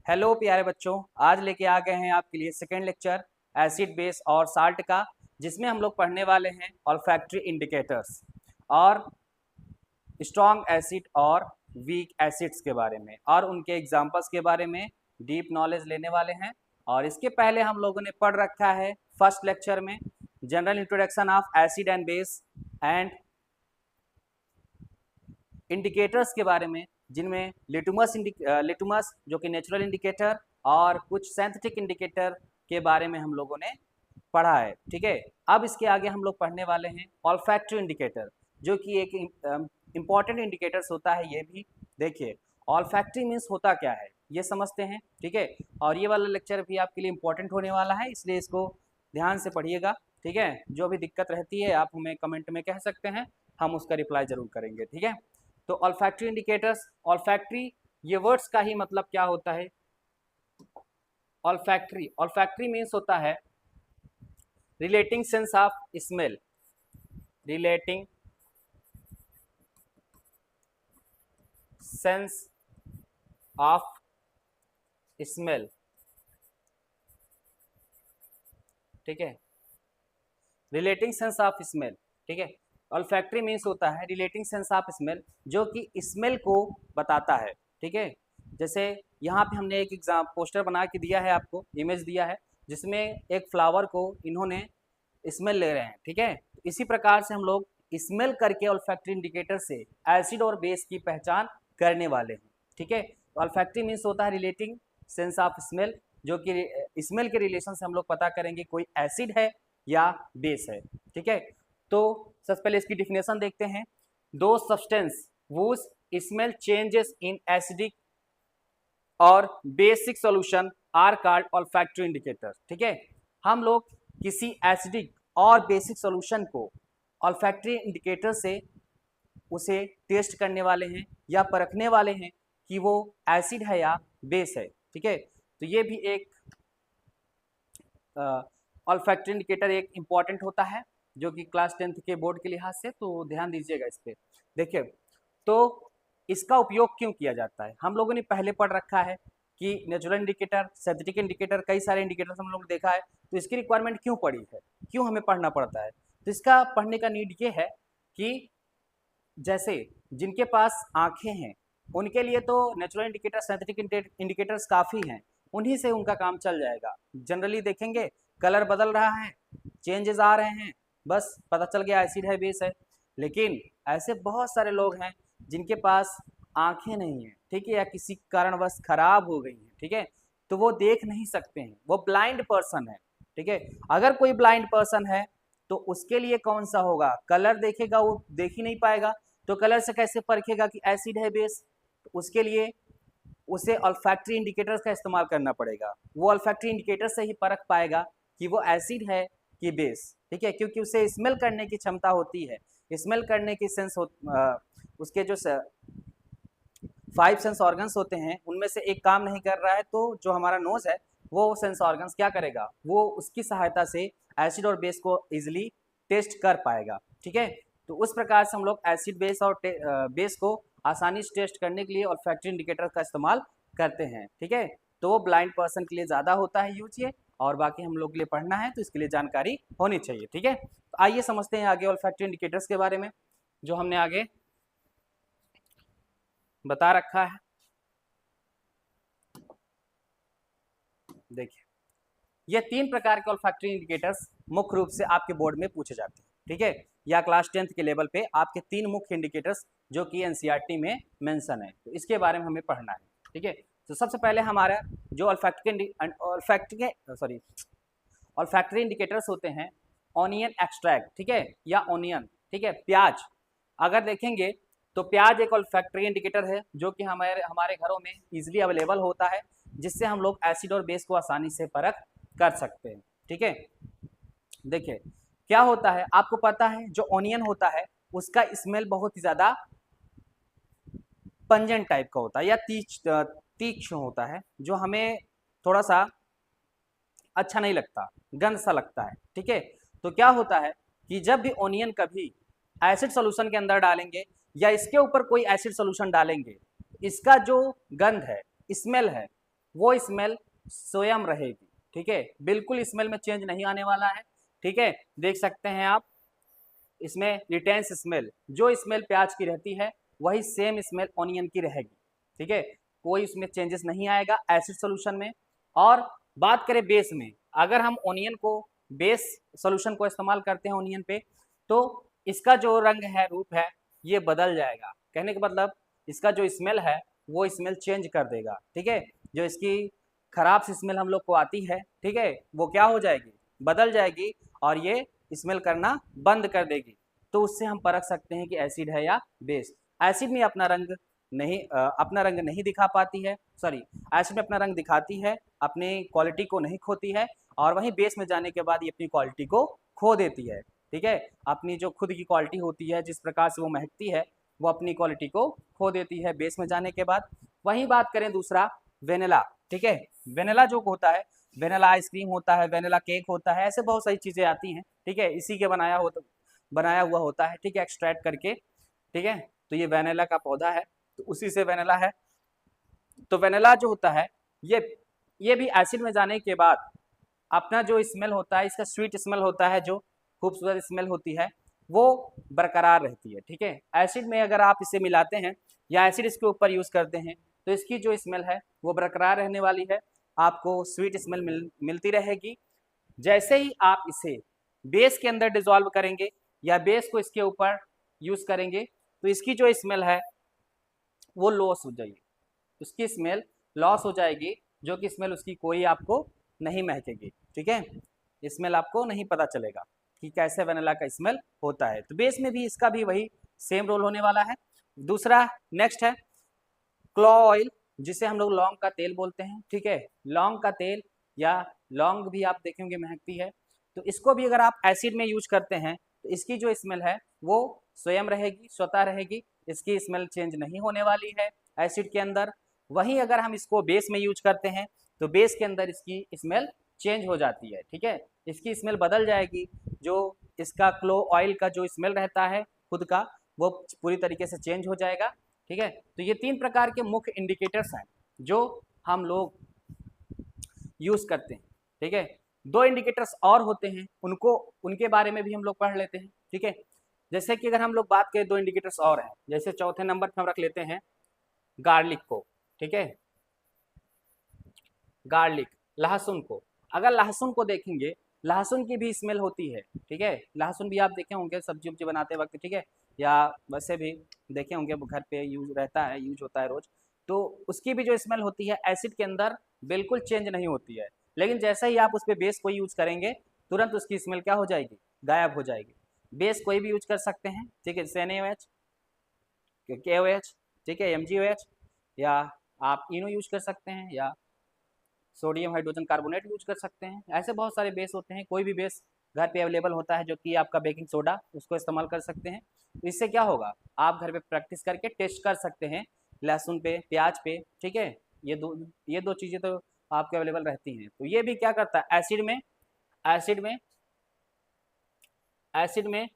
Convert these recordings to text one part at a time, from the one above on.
Hello प्यारे बच्चों, आज लेके आ गए हैं आपके लिए सेकेंड लेक्चर एसिड बेस और साल्ट का, जिसमें हम लोग पढ़ने वाले हैं ऑल्फैक्टरी इंडिकेटर्स और स्ट्रॉन्ग एसिड और वीक एसिड्स के बारे में और उनके एग्जांपल्स के बारे में डीप नॉलेज लेने वाले हैं। और इसके पहले हम लोगों ने पढ़ रखा है फर्स्ट लेक्चर में general introduction of acid and base and indicators के बारे में, जिनमें लिटमस जो कि नेचुरल इंडिकेटर और कुछ सिंथेटिक इंडिकेटर के बारे में हम लोगों ने पढ़ा है। ठीक है, अब इसके आगे हम लोग पढ़ने वाले हैं ऑल्फैक्टरी इंडिकेटर, जो कि एक इंपॉर्टेंट इंडिकेटर्स होता है। ये भी देखिए, ऑल्फैक्टरी मीन्स होता क्या है ये समझते हैं। ठीक है, और ये वाला लेक्चर भी आपके लिए इंपॉर्टेंट होने वाला है, इसलिए इसको ध्यान से पढ़िएगा। ठीक है, जो भी दिक्कत रहती है आप हमें कमेंट में कह सकते हैं, हम उसका रिप्लाई जरूर करेंगे। ठीक है, तो ऑल्फैक्टरी इंडिकेटर्स, ऑल्फैक्टरी ये वर्ड्स का ही मतलब क्या होता है। ऑल्फैक्टरी, ऑल्फैक्टरी मीन्स होता है relating sense of smell, relating sense of smell. ठीक है, रिलेटिंग सेंस ऑफ स्मेल। ठीक है, ऑल्फैक्टरी मीन्स होता है रिलेटिंग सेंस ऑफ स्मेल, जो कि स्मेल को बताता है। ठीक है, जैसे यहाँ पे हमने एक एग्जाम पोस्टर बना के दिया है, आपको इमेज दिया है, जिसमें एक फ्लावर को इन्होंने स्मेल ले रहे हैं। ठीक है, इसी प्रकार से हम लोग स्मेल करके ऑल्फैक्टरी इंडिकेटर से एसिड और बेस की पहचान करने वाले हैं। ठीक है, ऑल्फैक्टरी मीन्स होता है रिलेटिंग सेंस ऑफ स्मेल, जो कि स्मेल के रिलेशन से हम लोग पता करेंगे कोई एसिड है या बेस है। ठीक है, तो सबसे पहले इसकी डिफिनेशन देखते हैं। Those substance whose smell changes in acidic और basic solution are called olfactory indicator. ठीक है, हम लोग किसी एसिडिक और बेसिक सॉल्यूशन को ऑल्फैक्टरी इंडिकेटर से उसे टेस्ट करने वाले हैं या परखने वाले हैं कि वो एसिड है या बेस है। ठीक है, तो ये भी एक ऑल्फैक्टरी इंडिकेटर एक इंपॉर्टेंट होता है, जो कि क्लास 10th के बोर्ड के लिहाज से, तो ध्यान दीजिएगा इस पे। देखिए, तो इसका उपयोग क्यों किया जाता है, हम लोगों ने पहले पढ़ रखा है कि नेचुरल इंडिकेटर, सिंथेटिक इंडिकेटर, कई सारे इंडिकेटर्स हम लोग ने देखा है। तो इसकी रिक्वायरमेंट क्यों पड़ी है, क्यों हमें पढ़ना पड़ता है, तो इसका पढ़ने का नीड ये है कि जैसे जिनके पास आंखें हैं उनके लिए तो नेचुरल इंडिकेटर, सिंथेटिक इंडिकेटर्स काफ़ी हैं, उन्हीं से उनका काम चल जाएगा। जनरली देखेंगे कलर बदल रहा है, चेंजेस आ रहे हैं, बस पता चल गया एसिड है बेस है। लेकिन ऐसे बहुत सारे लोग हैं जिनके पास आंखें नहीं हैं, ठीक है, या किसी कारणवश खराब हो गई हैं। ठीक है, तो वो देख नहीं सकते हैं, वो ब्लाइंड पर्सन है। ठीक है, अगर कोई ब्लाइंड पर्सन है तो उसके लिए कौन सा होगा, कलर देखेगा, वो देख ही नहीं पाएगा, तो कलर से कैसे परखेगा कि एसिड है बेस। तो उसके लिए उसे ऑल्फैक्टरी इंडिकेटर्स का इस्तेमाल करना पड़ेगा। वो ऑल्फैक्टरी इंडिकेटर से ही परख पाएगा कि वो एसिड है कि बेस। ठीक है, क्योंकि उसे स्मेल करने की क्षमता होती है, स्मेल करने की सेंस उसके जो 5 सेंस ऑर्गन्स होते हैं उनमें से एक काम नहीं कर रहा है, तो जो हमारा नोज है वो सेंस ऑर्गन्स क्या करेगा, वो उसकी सहायता से एसिड और बेस को इजिली टेस्ट कर पाएगा। ठीक है, तो उस प्रकार से हम लोग एसिड बेस और बेस को आसानी से टेस्ट करने के लिए ऑल्फैक्टरी इंडिकेटर का इस्तेमाल करते हैं। ठीक है, तो वो ब्लाइंड पर्सन के लिए ज़्यादा होता है यूज ये, और बाकी हम लोग के लिए पढ़ना है तो इसके लिए जानकारी होनी चाहिए। ठीक है, तो आइए समझते हैं आगे ऑल्फैक्टरी इंडिकेटर्स के बारे में, जो हमने आगे बता रखा है। देखिए, ये 3 प्रकार के ऑल्फैक्टरी इंडिकेटर्स मुख्य रूप से आपके बोर्ड में पूछे जाते हैं। ठीक है, या क्लास 10th के लेवल पे आपके 3 मुख्य इंडिकेटर्स जो कि एनसीईआरटी में मेंशन है, तो इसके बारे में हमें पढ़ना है। ठीक है, तो सबसे पहले हमारा जो ऑल्फैक्टरी इंडिकेटर्स होते हैं, ऑनियन एक्सट्रैक्ट, ठीक है, या ऑनियन, ठीक है, प्याज। अगर देखेंगे तो प्याज एक ऑल्फैक्टरी इंडिकेटर है जो कि हमारे हमारे घरों में इजीली अवेलेबल होता है, जिससे हम लोग एसिड और बेस को आसानी से परख कर सकते हैं। ठीक है, देखिए क्या होता है, आपको पता है जो ऑनियन होता है उसका स्मेल बहुत ही ज्यादा पंजेंट टाइप का होता है या तीक्ष्ण होता है, जो हमें थोड़ा सा अच्छा नहीं लगता, गंद सा लगता है। ठीक है, तो क्या होता है कि जब भी ऑनियन कभी एसिड सॉल्यूशन के अंदर डालेंगे या इसके ऊपर कोई एसिड सॉल्यूशन डालेंगे, इसका जो गंध है, स्मेल है, वो स्मेल स्वयं रहेगी। ठीक है, बिल्कुल स्मेल में चेंज नहीं आने वाला है। ठीक है, देख सकते हैं आप इसमें रिटेंस स्मेल, जो स्मेल प्याज की रहती है वही सेम स्मेल ऑनियन की रहेगी। ठीक है, कोई उसमें चेंजेस नहीं आएगा एसिड सोल्यूशन में। और बात करें बेस में, अगर हम ऑनियन को बेस सोल्यूशन को इस्तेमाल करते हैं ऑनियन पे, तो इसका जो रंग है, रूप है, ये बदल जाएगा। कहने का मतलब इसका जो स्मेल है वो स्मेल चेंज कर देगा। ठीक है, जो इसकी खराब सी स्मेल हम लोग को आती है, ठीक है, वो क्या हो जाएगी, बदल जाएगी और ये स्मेल करना बंद कर देगी। तो उससे हम परख सकते हैं कि एसिड है या बेस। एसिड में अपना रंग नहीं दिखा पाती है, सॉरी, एसिड में अपना रंग दिखाती है, अपनी क्वालिटी को नहीं खोती है, और वहीं बेस में जाने के बाद ये अपनी क्वालिटी को खो देती है। ठीक है, अपनी जो खुद की क्वालिटी होती है, जिस प्रकार से वो महकती है, वो अपनी क्वालिटी को खो देती है बेस में जाने के बाद। वहीं बात करें दूसरा वेनिला। ठीक है, वेनिला जो होता है, वेनिला आइसक्रीम होता है, वेनिला केक होता है, ऐसे बहुत सारी चीज़ें आती हैं। ठीक है, इसी के बनाया हुआ होता है। ठीक है, एक्सट्रैक्ट करके। ठीक है, तो ये वेनिला का पौधा है, तो उसी से वेनिला है। तो वेनिला जो होता है, ये भी एसिड में जाने के बाद अपना जो स्मेल होता है, इसका स्वीट स्मेल होता है, जो खूबसूरत स्मेल होती है, वो बरकरार रहती है। ठीक है, एसिड में अगर आप इसे मिलाते हैं या एसिड इसके ऊपर यूज करते हैं, तो इसकी जो स्मेल है वो बरकरार रहने वाली है, आपको स्वीट स्मेल मिलती रहेगी। जैसे ही आप इसे बेस के अंदर डिजोल्व करेंगे या बेस को इसके ऊपर यूज करेंगे, तो इसकी जो स्मेल है वो लॉस हो जाएगी, उसकी स्मेल लॉस हो जाएगी, जो कि स्मेल उसकी कोई आपको नहीं महकेगी। ठीक है, स्मेल आपको नहीं पता चलेगा कि कैसे वेनिला का स्मेल होता है। तो बेस में भी इसका भी वही सेम रोल होने वाला है। दूसरा नेक्स्ट है क्लो ऑयल, जिसे हम लोग लौंग का तेल बोलते हैं। ठीक है, लौंग का तेल या लौंग भी आप देखेंगे महकती है, तो इसको भी अगर आप एसिड में यूज करते हैं, तो इसकी जो स्मेल है वो स्वयं रहेगी, स्वतः रहेगी, इसकी स्मेल चेंज नहीं होने वाली है एसिड के अंदर। वहीं अगर हम इसको बेस में यूज करते हैं, तो बेस के अंदर इसकी स्मेल चेंज हो जाती है। ठीक है, इसकी स्मेल बदल जाएगी, जो इसका क्लो ऑयल का जो स्मेल रहता है खुद का, वो पूरी तरीके से चेंज हो जाएगा। ठीक है, तो ये 3 प्रकार के मुख्य इंडिकेटर्स हैं जो हम लोग यूज करते हैं। ठीक है, 2 इंडिकेटर्स और होते हैं, उनके बारे में भी हम लोग पढ़ लेते हैं। ठीक है, जैसे कि अगर हम लोग बात करें 2 इंडिकेटर्स और हैं, जैसे चौथे नंबर पर हम रख लेते हैं गार्लिक को। ठीक है, गार्लिक, लहसुन को। अगर लहसुन को देखेंगे, लहसुन की भी स्मेल होती है। ठीक है, लहसुन भी आप देखे होंगे सब्जी उब्जी बनाते वक्त। ठीक है, या वैसे भी देखे होंगे, घर पे यूज होता है रोज। तो उसकी भी जो स्मेल होती है एसिड के अंदर बिल्कुल चेंज नहीं होती है, लेकिन जैसे ही आप उस पर बेस कोई यूज करेंगे, तुरंत उसकी स्मेल क्या हो जाएगी, गायब हो जाएगी। बेस कोई भी यूज कर सकते हैं। ठीक है, CnOH, KOH, ठीक है, MgOH, या आप इनो यूज कर सकते हैं, या सोडियम हाइड्रोजन कार्बोनेट यूज कर सकते हैं। ऐसे बहुत सारे बेस होते हैं, कोई भी बेस घर पे अवेलेबल होता है, जो कि आपका बेकिंग सोडा, उसको इस्तेमाल कर सकते हैं। तो इससे क्या होगा, आप घर पे प्रैक्टिस करके टेस्ट कर सकते हैं लहसुन पे, प्याज पे। ठीक है, ये दो चीज़ें तो आपके अवेलेबल रहती हैं। तो ये भी क्या करता है, एसिड में एसिड में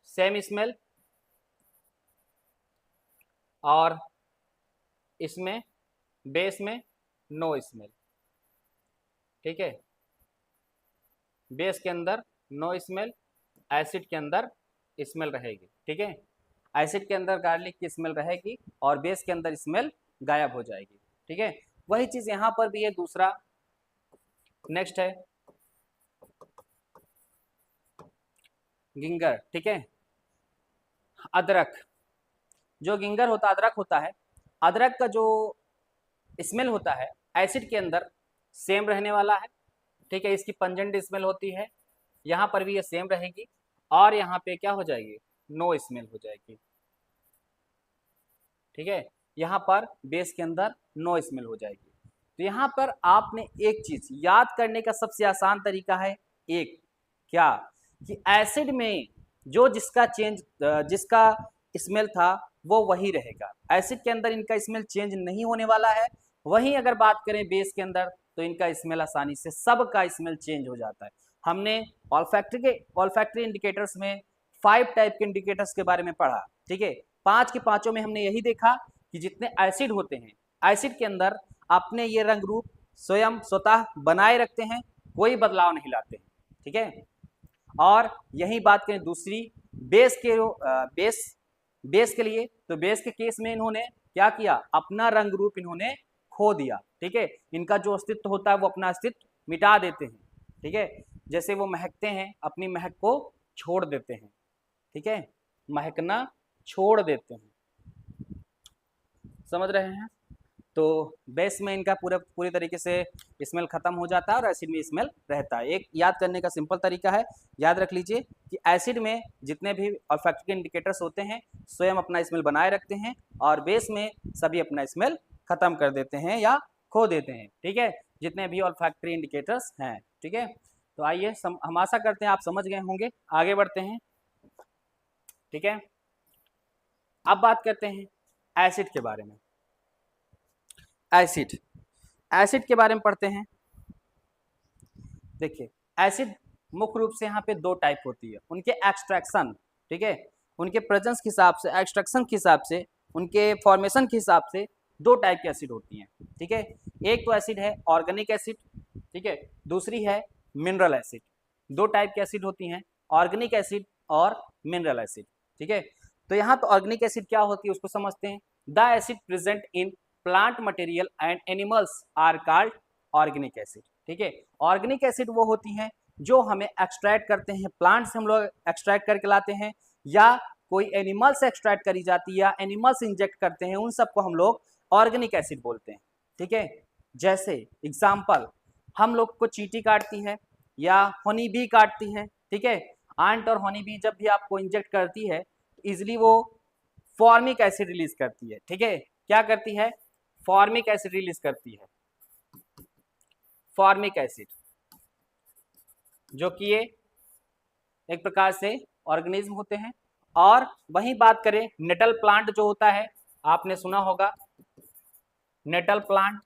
सेम स्मेल, और इसमें बेस में नो स्मेल। ठीक है, बेस के अंदर नो स्मेल, एसिड के अंदर स्मेल रहेगी। ठीक है, एसिड के अंदर गार्लिक की स्मेल रहेगी और बेस के अंदर स्मेल गायब हो जाएगी। ठीक है, वही चीज यहां पर भी है। दूसरा नेक्स्ट है गिंगर। ठीक है, अदरक, जो गिंगर होता है, अदरक होता है, अदरक का जो स्मेल होता है एसिड के अंदर सेम रहने वाला है। ठीक है, इसकी पंजेंट स्मेल होती है, यहाँ पर भी ये सेम रहेगी, और यहाँ पे क्या हो जाएगी, नो स्मेल हो जाएगी। ठीक है, यहाँ पर बेस के अंदर नो स्मेल हो जाएगी। तो यहाँ पर आपने एक चीज याद करने का सबसे आसान तरीका है, एक क्या, कि एसिड में जो जिसका स्मेल था वो वही रहेगा, एसिड के अंदर इनका स्मेल चेंज नहीं होने वाला है। वहीं अगर बात करें बेस के अंदर, तो इनका स्मेल आसानी से सबका स्मेल चेंज हो जाता है। हमने ऑल्फैक्टरी इंडिकेटर्स में 5 टाइप के इंडिकेटर्स के बारे में पढ़ा। ठीक है, 5 के 5 में हमने यही देखा कि जितने एसिड होते हैं एसिड के अंदर अपने ये रंग रूप स्वयं स्वतः बनाए रखते हैं, कोई बदलाव नहीं लाते हैं, ठीक है। और यही बात करें दूसरी बेस के बेस के लिए, तो बेस के केस में इन्होंने क्या किया, अपना रंग रूप इन्होंने खो दिया, ठीक है। इनका जो अस्तित्व होता है वो अपना अस्तित्व मिटा देते हैं, ठीक है। जैसे वो महकते हैं, अपनी महक को छोड़ देते हैं, ठीक है, महकना छोड़ देते हैं, समझ रहे हैं। तो बेस में इनका पूरी तरीके से स्मेल खत्म हो जाता है और एसिड में स्मेल रहता है। एक याद करने का सिंपल तरीका है, याद रख लीजिए कि एसिड में जितने भी ऑल्फैक्टरी इंडिकेटर्स होते हैं स्वयं अपना स्मेल बनाए रखते हैं और बेस में सभी अपना स्मेल खत्म कर देते हैं या खो देते हैं, ठीक है, जितने भी ऑल्फैक्टरी इंडिकेटर्स हैं, ठीक है। तो आइए हम आशा करते हैं आप समझ गए होंगे, आगे बढ़ते हैं, ठीक है। अब बात करते हैं एसिड के बारे में। एसिड के बारे में पढ़ते हैं। देखिए एसिड मुख्य रूप से यहाँ पे दो टाइप होती है, उनके एक्सट्रैक्शन, ठीक है, उनके प्रेजेंस के हिसाब से, एक्सट्रैक्शन के हिसाब से, उनके फॉर्मेशन के हिसाब से दो टाइप की एसिड होती हैं, ठीक है। एक तो एसिड है ऑर्गेनिक एसिड, ठीक है, दूसरी है मिनरल एसिड। दो टाइप की एसिड होती हैं, ऑर्गेनिक एसिड और मिनरल एसिड, ठीक है। तो यहाँ तो ऑर्गेनिक एसिड क्या होती है उसको समझते हैं। The acid present in plant material and animals are called organic acid, ठीक है। ऑर्गेनिक एसिड वो होती हैं जो हमें एक्सट्रैक्ट करते हैं, प्लांट से हम लोग एक्सट्रैक्ट करके लाते हैं या कोई एनिमल से एक्सट्रैक्ट करी जाती है या एनिमल्स इंजेक्ट करते हैं, उन सबको हम लोग ऑर्गेनिक एसिड बोलते हैं, ठीक है। जैसे एग्जाम्पल, हम लोग को चींटी काटती है या हनी बी काटती है, ठीक है, आंट और हनी बी जब भी आपको इंजेक्ट करती है तो इजिली वो फॉर्मिक एसिड रिलीज करती है, ठीक है। क्या करती है, फॉर्मिक एसिड रिलीज करती है, फॉर्मिक एसिड, जो कि ये एक प्रकार से ऑर्गेनिज्म होते हैं। और वही बात करें नेटल प्लांट जो होता है, आपने सुना होगा नेटल प्लांट।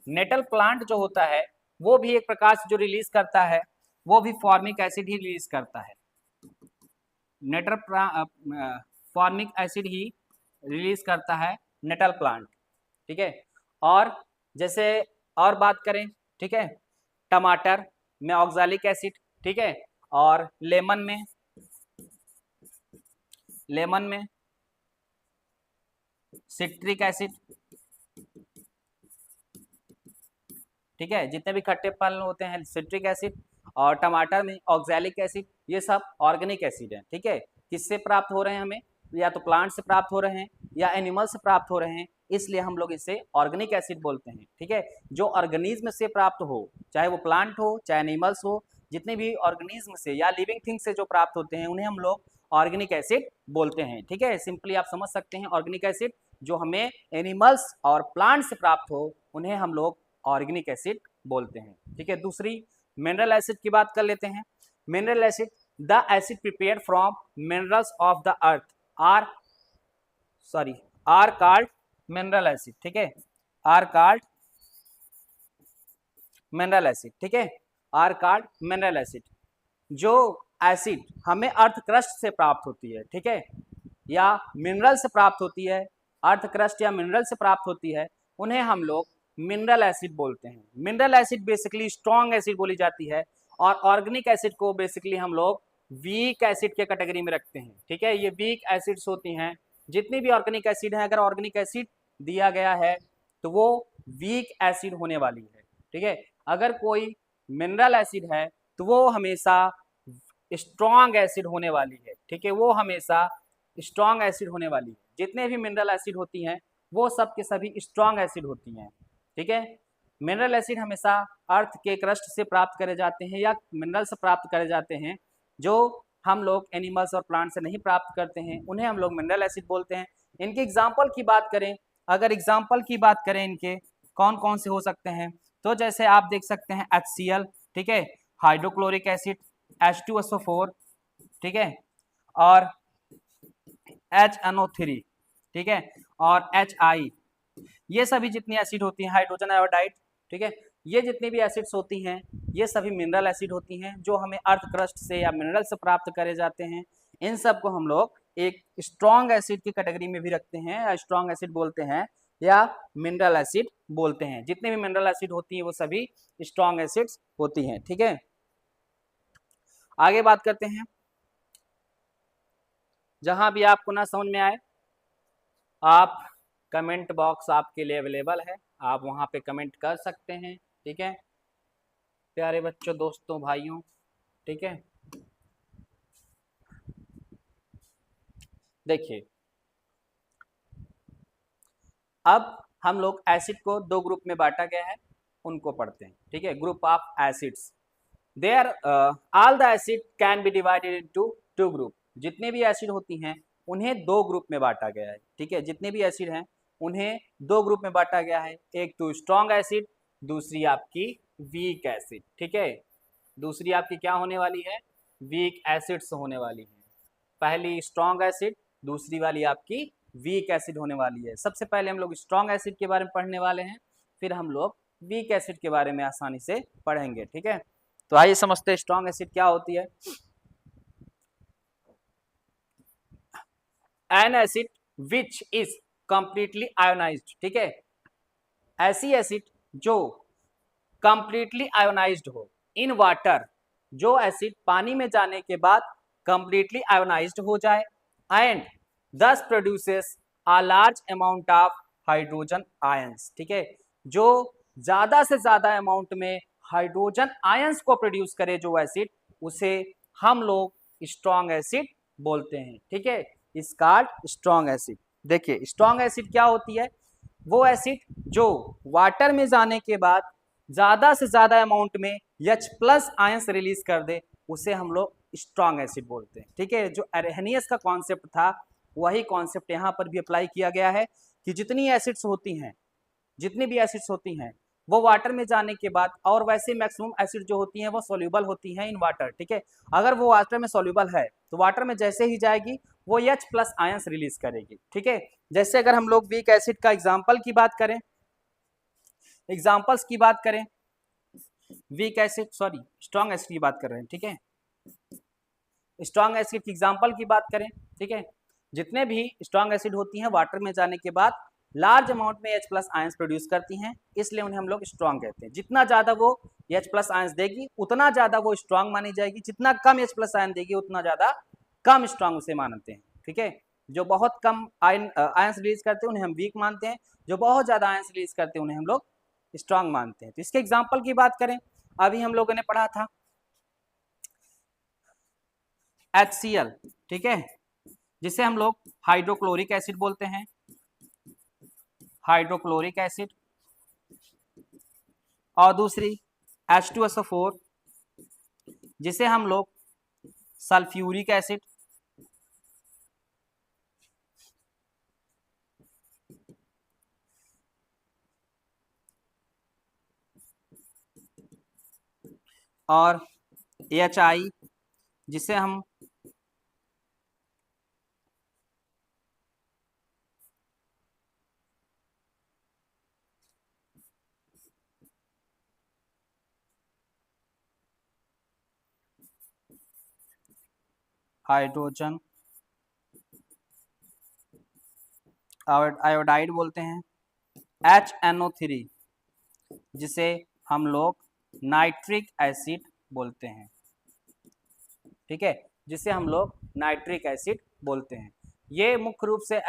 नेटल प्लांट जो होता है वो भी एक प्रकार से जो रिलीज करता है वो भी फॉर्मिक एसिड ही रिलीज करता है, नेटल फॉर्मिक एसिड ही रिलीज करता है नेटल प्लांट, ठीक है। और जैसे और बात करें, ठीक है, टमाटर में ऑक्सैलिक एसिड, ठीक है, और लेमन में सिट्रिक एसिड, ठीक है, जितने भी खट्टे फल होते हैं सिट्रिक एसिड, और टमाटर में ऑक्सैलिक एसिड, ये सब ऑर्गेनिक एसिड है, ठीक है। किससे प्राप्त हो रहे हैं हमें, या तो प्लांट से प्राप्त हो रहे हैं या एनिमल से प्राप्त हो रहे हैं, इसलिए हम लोग इसे ऑर्गेनिक एसिड बोलते हैं, ठीक है। जो ऑर्गेनिज्म से प्राप्त हो, चाहे वो प्लांट हो चाहे एनिमल्स हो, जितने भी ऑर्गेनिज्म से या लिविंग थिंग से जो प्राप्त होते हैं उन्हें हम लोग ऑर्गेनिक एसिड बोलते हैं, ठीक है। सिंपली आप समझ सकते हैं ऑर्गेनिक एसिड जो हमें एनिमल्स और प्लांट से प्राप्त हो उन्हें हम लोग ऑर्गेनिक एसिड बोलते हैं, ठीक है। दूसरी मिनरल एसिड की बात कर लेते हैं। Mineral acid, the acid prepared from minerals of the earth are called mineral acid, ठीक है, आर कॉल्ड मिनरल एसिड, ठीक है, आर कॉल्ड मिनरल एसिड। जो एसिड हमें अर्थ क्रस्ट से प्राप्त होती है, ठीक है, या मिनरल से प्राप्त होती है, अर्थ क्रस्ट या मिनरल से प्राप्त होती है, उन्हें हम लोग मिनरल एसिड बोलते हैं। Mineral acid basically strong acid बोली जाती है और ऑर्गेनिक एसिड को बेसिकली हम लोग वीक एसिड के कैटेगरी में रखते हैं, ठीक है। ये वीक एसिड्स होती हैं, जितनी भी ऑर्गेनिक एसिड है, अगर ऑर्गेनिक एसिड दिया गया है तो वो वीक एसिड होने वाली है, ठीक है। अगर कोई मिनरल एसिड है तो वो हमेशा स्ट्रॉन्ग एसिड होने वाली है, ठीक है, वो हमेशा स्ट्रॉन्ग एसिड होने वाली है। जितने भी मिनरल एसिड होती हैं वो सब के सभी स्ट्रॉन्ग एसिड होती हैं, ठीक है। मिनरल एसिड हमेशा अर्थ के क्रस्ट से प्राप्त करे जाते हैं या मिनरल से प्राप्त करे जाते हैं, जो हम लोग एनिमल्स और प्लांट से नहीं प्राप्त करते हैं, उन्हें हम लोग मिनरल एसिड बोलते हैं। इनके एग्जाम्पल की बात करें, अगर एग्जाम्पल की बात करें इनके कौन कौन से हो सकते हैं, तो जैसे आप देख सकते हैं HCl, ठीक है, हाइड्रोक्लोरिक एसिड, H2SO4, ठीक है, और HNO3, ठीक है, और HI, ये सभी जितनी एसिड होती हैं, हाइड्रोजन आयोडाइड, ठीक है, ये जितनी भी एसिड्स होती हैं ये सभी मिनरल एसिड होती हैं जो हमें अर्थ क्रस्ट से या मिनरल से प्राप्त करे जाते हैं। इन सब को हम लोग एक स्ट्रॉन्ग एसिड की कैटेगरी में भी रखते हैं या स्ट्रॉन्ग एसिड बोलते हैं, या मिनरल एसिड बोलते हैं। जितने भी मिनरल एसिड होती हैं वो सभी स्ट्रॉन्ग एसिड्स होती हैं। ठीक है, आगे बात करते हैं। जहां भी आपको ना समझ में आए, आप कमेंट बॉक्स आपके लिए अवेलेबल है, आप वहां पे कमेंट कर सकते हैं। ठीक है प्यारे बच्चों, दोस्तों, भाइयों। ठीक है, देखिए अब हम लोग एसिड को दो ग्रुप में बांटा गया है, उनको पढ़ते हैं। ठीक है, group of acids, there all the acid can be divided into two group. जितने भी एसिड होती हैं उन्हें दो ग्रुप में बांटा गया है। ठीक है, जितने भी एसिड हैं उन्हें दो ग्रुप में बांटा गया है, एक तो स्ट्रॉन्ग एसिड, दूसरी आपकी वीक एसिड। ठीक है, दूसरी आपकी क्या होने वाली है, वीक एसिड्स होने वाली है। पहली स्ट्रॉन्ग एसिड, दूसरी वाली आपकी वीक एसिड होने वाली है। सबसे पहले हम लोग स्ट्रॉन्ग एसिड के बारे में पढ़ने वाले हैं, फिर हम लोग वीक एसिड के बारे में आसानी से पढ़ेंगे। ठीक है, तो आइए समझते हैं स्ट्रॉन्ग एसिड क्या होती है। N acid which is completely ionised. ठीक है, ऐसी एसिड जो कंप्लीटली आयोनाइज्ड हो इन वाटर, जो एसिड पानी में जाने के बाद कंप्लीटली आयोनाइज्ड हो जाए, एंड दस produces a large amount of hydrogen ions. ठीक है, जो ज्यादा से ज्यादा अमाउंट में हाइड्रोजन आयंस को प्रोड्यूस करे जो एसिड, उसे हम लोग स्ट्रॉन्ग एसिड बोलते हैं। ठीक है, इस कॉल्ड स्ट्रॉन्ग एसिड। देखिए स्ट्रॉन्ग एसिड क्या होती है, वो एसिड जो वाटर में जाने के बाद ज्यादा से ज्यादा अमाउंट में H+ आयंस रिलीज कर दे, उसे हम लोग स्ट्रॉन्ग एसिड बोलते हैं। ठीक है, जो अरहेनियस का कॉन्सेप्ट था वही कॉन्सेप्ट यहाँ पर भी अप्लाई किया गया है कि जितनी एसिड्स होती हैं, जितनी भी एसिड्स होती हैं वो वाटर में जाने के बाद, और वैसे मैक्सिमम एसिड जो होती हैं वो सोल्यूबल होती हैं इन वाटर। ठीक है, अगर वो वाटर में सोल्यूबल है तो वाटर में जैसे ही जाएगी वो H+ आयंस रिलीज करेगी। ठीक है, जैसे अगर हम लोग वीक एसिड का एग्जाम्पल की बात करें, एग्जाम्पल्स की बात करें, weak acid sorry strong acid की बात कर रहे हैं। ठीक है, स्ट्रॉन्ग एसिड की एग्जाम्पल की बात करें, ठीक है, जितने भी स्ट्रॉन्ग एसिड होती हैं वाटर में जाने के बाद लार्ज अमाउंट में H+ आयंस प्रोड्यूस करती हैं, इसलिए उन्हें हम लोग स्ट्रॉन्ग कहते हैं। जितना ज्यादा वो H+ आयंस देगी उतना ज्यादा वो स्ट्रॉन्ग मानी जाएगी, जितना कम H+ आयन देगी उतना ज्यादा कम स्ट्रॉन्ग उसे मानते हैं। ठीक है, जो बहुत कम आयंस रिलीज करते हैं उन्हें हम वीक मानते हैं, जो बहुत ज्यादा आयंस रिलीज करते हैं उन्हें हम लोग स्ट्रॉन्ग मानते हैं। तो इसके एग्जाम्पल की बात करें, अभी हम लोगों ने पढ़ा था HCl। ठीक है, जिसे हम लोग हाइड्रोक्लोरिक एसिड बोलते हैं, हाइड्रोक्लोरिक एसिड, और दूसरी H2SO4 जिसे हम लोग सल्फ्यूरिक एसिड, और HI जिसे हम हाइड्रोजन आयोडाइड बोलते हैं, HNO3 जिसे हम लोग नाइट्रिक एसिड बोलते हैं। ठीक है, जिसे हम लोग नाइट्रिक एसिड बोलते हैं। ये मुख्य रूप से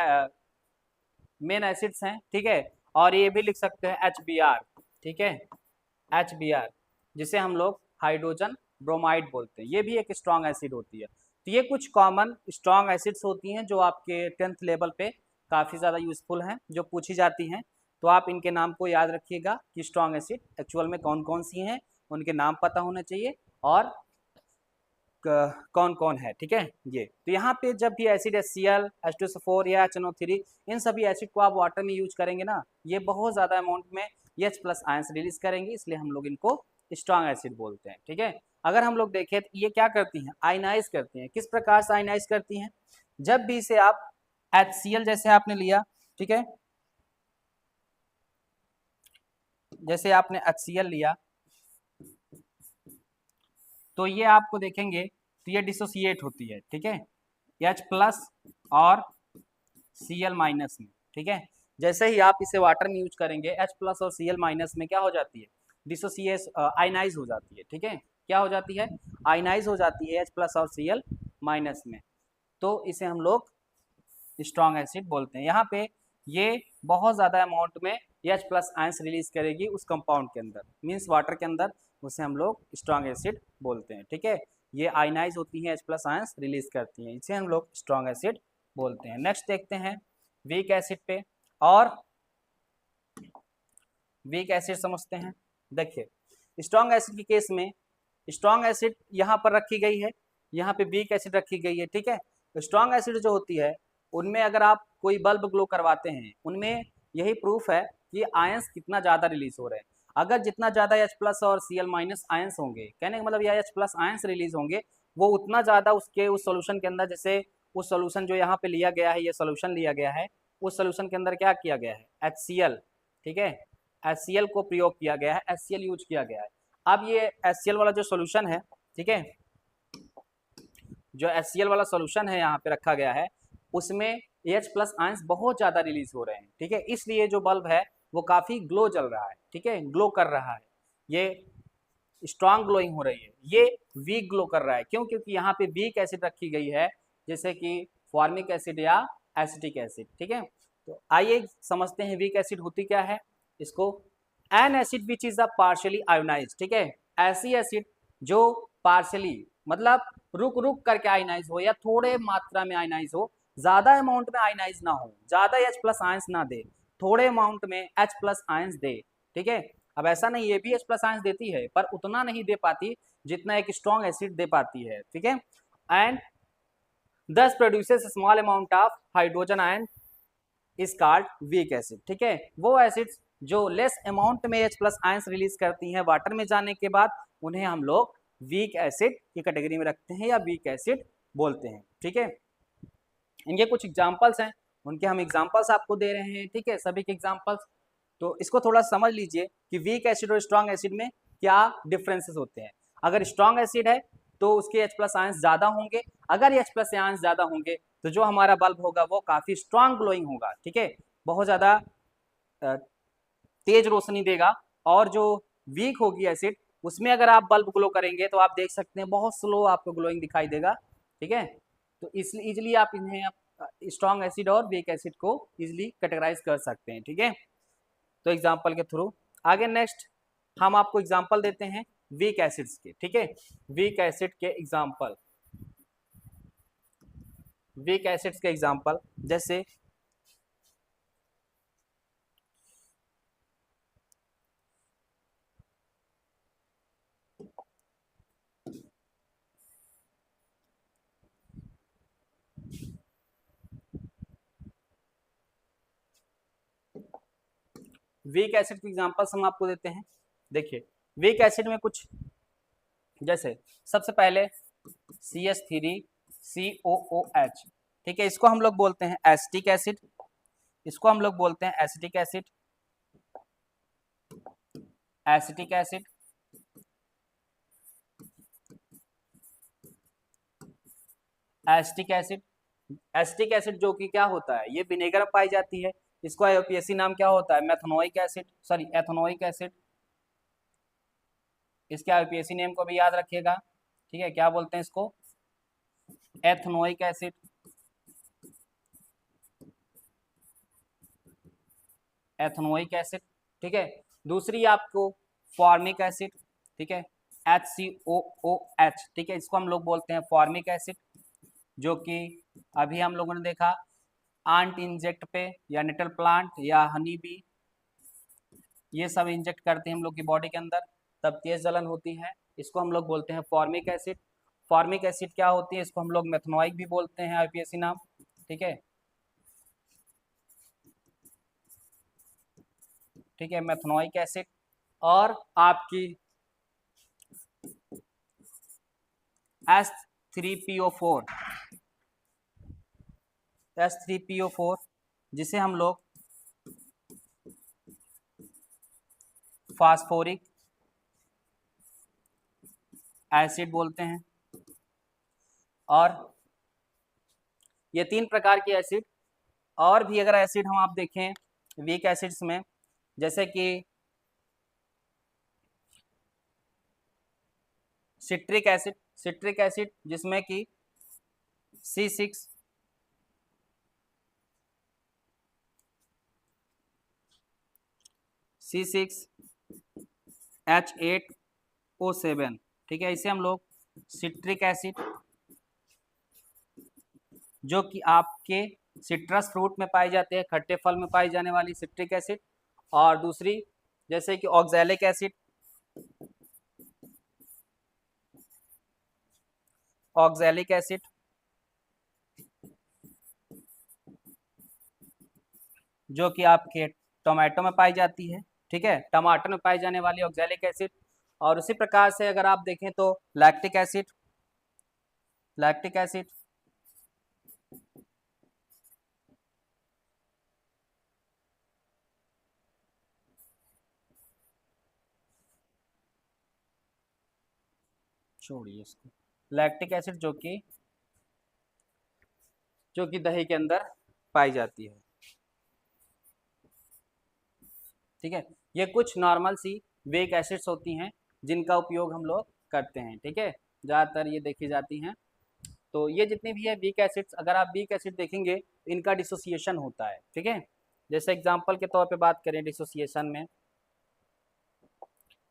मेन एसिड्स हैं। ठीक है, और ये भी लिख सकते हैं HBr। ठीक है, HBr जिसे हम लोग हाइड्रोजन ब्रोमाइड बोलते हैं, ये भी एक स्ट्रॉन्ग एसिड होती है। तो ये कुछ कॉमन स्ट्रॉन्ग एसिड्स होती हैं जो आपके 10th लेवल पे काफ़ी ज़्यादा यूजफुल हैं, जो पूछी जाती हैं। तो आप इनके नाम को याद रखिएगा कि स्ट्रॉन्ग एसिड एक्चुअल में कौन कौन सी हैं, उनके नाम पता होने चाहिए और कौन कौन है। ठीक है, ये तो यहाँ पे जब भी एसिड HCl, H2SO4 या HNO3, इन सभी एसिड को आप वाटर में यूज करेंगे ना, ये बहुत ज़्यादा अमाउंट में H+ आयंस रिलीज करेंगे, इसलिए हम लोग इनको स्ट्रॉन्ग एसिड बोलते हैं। ठीक है, अगर हम लोग देखें तो ये क्या करती हैं, आयनाइज करती हैं। किस प्रकार से आयनाइज करती हैं, जब भी इसे आप HCl जैसे आपने लिया, ठीक है, जैसे आपने HCl लिया तो ये आपको देखेंगे तो ये डिसोसिएट होती है। ठीक है, H+ और Cl- में। ठीक है, जैसे ही आप इसे वाटर में यूज करेंगे H प्लस और Cl माइनस में क्या हो जाती है, डिसोसिएस आयनाइज हो जाती है, ठीक है, क्या हो जाती है, आयनाइज हो जाती है H प्लस और Cl माइनस में, तो इसे हम लोग स्ट्रॉन्ग एसिड बोलते हैं। यहाँ पे ये बहुत ज़्यादा अमाउंट में H प्लस आयंस रिलीज करेगी उस कंपाउंड के अंदर, मीन्स वाटर के अंदर, उसे हम लोग स्ट्रॉन्ग एसिड बोलते हैं, ठीक है। ये आयनाइज होती हैं, H प्लस आयंस रिलीज करती हैं, इसे हम लोग स्ट्रॉन्ग एसिड बोलते हैं। नेक्स्ट देखते हैं वीक एसिड पे, और वीक एसिड समझते हैं। देखिए स्ट्रॉन्ग एसिड के केस में स्ट्रॉन्ग एसिड यहाँ पर रखी गई है, यहाँ पे वीक एसिड रखी गई है, ठीक है। स्ट्रॉन्ग एसिड जो होती है उनमें अगर आप कोई बल्ब ग्लो करवाते हैं, उनमें यही प्रूफ है कि आयंस कितना ज़्यादा रिलीज हो रहे हैं। अगर जितना ज़्यादा H प्लस और Cl माइनस आयंस होंगे, कहने का मतलब यह H प्लस आयंस रिलीज होंगे, वो उतना ज़्यादा उसके उस सोल्यूशन के अंदर, जैसे उस सोल्यूशन जो यहाँ पे लिया गया है, ये सोल्यूशन लिया गया है, उस सोल्यूशन के अंदर क्या किया गया है, HCl, ठीक है, HCl को प्रयोग किया गया है, HCl यूज किया गया है। अब ये HCl वाला जो सोल्यूशन है, ठीक है, जो HCl वाला सोल्यूशन है यहाँ पे रखा गया है, उसमें H प्लस आयंस बहुत ज़्यादा रिलीज हो रहे हैं, ठीक है, इसलिए जो बल्ब है वो काफ़ी ग्लो जल रहा है, ठीक है, ग्लो कर रहा है, ये स्ट्रांग ग्लोइंग हो रही है। ये वीक ग्लो कर रहा है, क्यों, क्योंकि यहाँ पे वीक एसिड रखी गई है, जैसे कि फॉर्मिक एसिड या एसिटिक एसिड, ठीक है। तो आइए समझते हैं वीक एसिड होती क्या है इसको। An acid which is a partially ionise, ठीक है, ऐसी एसिड जो पार्शियली मतलब रुक रुक करके आयनाइज हो या थोड़े मात्रा में आयनाइज हो, ज्यादा अमाउंट में आयनाइज ना हो, ज्यादा H प्लस आयंस ना दे, थोड़े अमाउंट में H प्लस आयंस दे, ठीक है। अब ऐसा नहीं, ये भी H प्लस आयंस देती है पर उतना नहीं दे पाती जितना एक स्ट्रॉन्ग एसिड दे पाती है, ठीक है। एंड दस produces small amount of hydrogen ion is called weak acid, ठीक है। वो एसिड्स जो लेस अमाउंट में H प्लस आयंस रिलीज करती हैं वाटर में जाने के बाद, उन्हें हम लोग वीक एसिड की कैटेगरी में रखते हैं या वीक एसिड बोलते हैं, ठीक है। इनके कुछ एग्जाम्पल्स हैं, उनके हम एग्जाम्पल्स आपको दे रहे हैं, ठीक है, सभी के एग्जाम्पल्स। तो इसको थोड़ा समझ लीजिए कि वीक एसिड और स्ट्रॉन्ग एसिड में क्या डिफरेंसेस होते हैं। अगर स्ट्रॉन्ग एसिड है तो उसके H प्लस आयंस ज़्यादा होंगे, अगर H प्लस आयंस ज़्यादा होंगे तो जो हमारा बल्ब होगा वो काफ़ी स्ट्रॉन्ग ग्लोइंग होगा, ठीक है, बहुत ज़्यादा तेज रोशनी देगा। और जो वीक होगी एसिड, उसमें अगर आप बल्ब ग्लो करेंगे तो आप देख सकते हैं बहुत स्लो आपको ग्लोइंग दिखाई देगा, ठीक है। तो इसलिए इजिली आप इन्हें स्ट्रॉन्ग एसिड और वीक एसिड को इजिली कैटेगराइज कर सकते हैं, ठीक है। तो एग्जाम्पल के थ्रू आगे नेक्स्ट हम आपको एग्जाम्पल देते हैं वीक एसिड्स के, ठीक है, वीक एसिड के एग्जाम्पल, वीक एसिड्स के एग्जाम्पल जैसे वीक एसिड के एग्जाम्पल्स हम आपको देते हैं। देखिए वीक एसिड में कुछ, जैसे सबसे पहले CH3COOH, ठीक है, इसको हम लोग बोलते हैं एसिटिक एसिड, इसको हम लोग बोलते हैं acetic acid, acetic acid, acetic acid. Acetic acid जो कि क्या होता है, ये विनेगर में पाई जाती है, इसको आईयूपीएसी नाम क्या होता है, methanoic acid, sorry ethanoic acid. इसके आईयूपीएसी नेम को भी याद रखिएगा, ठीक है, क्या बोलते हैं इसको, एथनोइक एसिड। एथनोइक एसिड, ठीक है। दूसरी आपको फॉर्मिक एसिड, ठीक है, HCOOH, ठीक है, इसको हम लोग बोलते हैं फॉर्मिक एसिड, जो कि अभी हम लोगों ने देखा आंट इंजेक्ट पे या नेटल प्लांट या हनी बी, ये सब इंजेक्ट करते हैं हम लोग की बॉडी के अंदर, तब तेज जलन होती है, इसको हम लोग बोलते हैं फॉर्मिक एसिड। फॉर्मिक एसिड क्या होती है, इसको हम लोग मेथनोइक भी बोलते हैं, आईयूपीएसी नाम, ठीक है, ठीक है, मेथनोइक एसिड। और आपकी H3PO4, H3PO4 जिसे हम लोग फास्फोरिक एसिड बोलते हैं। और ये तीन प्रकार की एसिड, और भी अगर एसिड हम आप देखें वीक एसिड्स में, जैसे कि सिट्रिक एसिड जिसमें कि C6 C6H8O7, ठीक है। इसे हम लोग सिट्रिक एसिड, जो कि आपके सिट्रस फ्रूट में पाए जाते हैं, खट्टे फल में पाई जाने वाली सिट्रिक एसिड। और दूसरी जैसे कि ऑक्सैलिक एसिड, जो कि आपके टोमेटो में पाई जाती है, ठीक है, टमाटर में पाई जाने वाली ऑक्सैलिक एसिड। और उसी प्रकार से अगर आप देखें तो लैक्टिक एसिड छोड़िए इसको, लैक्टिक एसिड जो कि दही के अंदर पाई जाती है, ठीक है। ये कुछ नॉर्मल सी वीक एसिड्स होती हैं जिनका उपयोग हम लोग करते हैं, ठीक है, ज़्यादातर ये देखी जाती हैं। तो ये जितनी भी है वीक एसिड्स, अगर आप वीक एसिड देखेंगे तो इनका डिसोसिएशन होता है, ठीक है। जैसे एग्जांपल के तौर पे बात करें डिसोसिएशन में,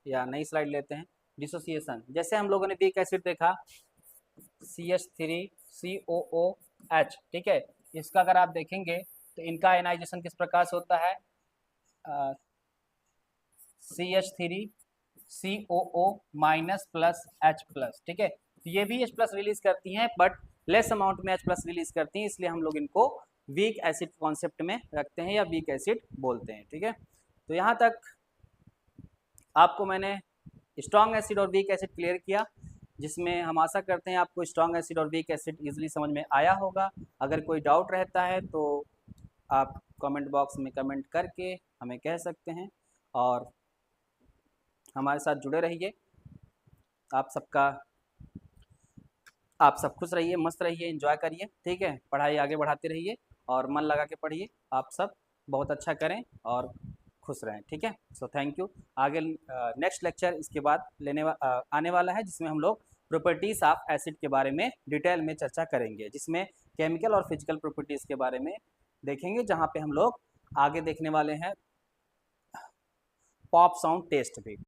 या नई स्लाइड लेते हैं। डिसोसिएशन जैसे हम लोगों ने वीक एसिड देखा CH3COOH, ठीक है। इसका अगर आप देखेंगे तो इनका आयनाइजेशन किस प्रकार से होता है, CH3COO- ठीक है। तो ये भी H+ रिलीज करती हैं, बट लेस अमाउंट में H+ रिलीज करती हैं, इसलिए हम लोग इनको वीक एसिड कॉन्सेप्ट में रखते हैं या वीक एसिड बोलते हैं, ठीक है। तो यहाँ तक आपको मैंने स्ट्रॉन्ग एसिड और वीक एसिड क्लियर किया, जिसमें हम आशा करते हैं आपको स्ट्रॉन्ग एसिड और वीक एसिड इजीली समझ में आया होगा। अगर कोई डाउट रहता है तो आप कमेंट बॉक्स में कमेंट करके हमें कह सकते हैं, और हमारे साथ जुड़े रहिए। आप सब खुश रहिए, मस्त रहिए, एंजॉय करिए, ठीक है। पढ़ाई आगे बढ़ाते रहिए और मन लगा के पढ़िए। आप सब बहुत अच्छा करें और खुश रहें, ठीक है। So thank you. आगे नेक्स्ट लेक्चर इसके बाद आने वाला है, जिसमें हम लोग प्रॉपर्टीज़ ऑफ एसिड के बारे में डिटेल में चर्चा करेंगे, जिसमें केमिकल और फिजिकल प्रॉपर्टीज़ के बारे में देखेंगे, जहाँ पे हम लोग आगे देखने वाले हैं पॉप साउंड टेस्ट भी।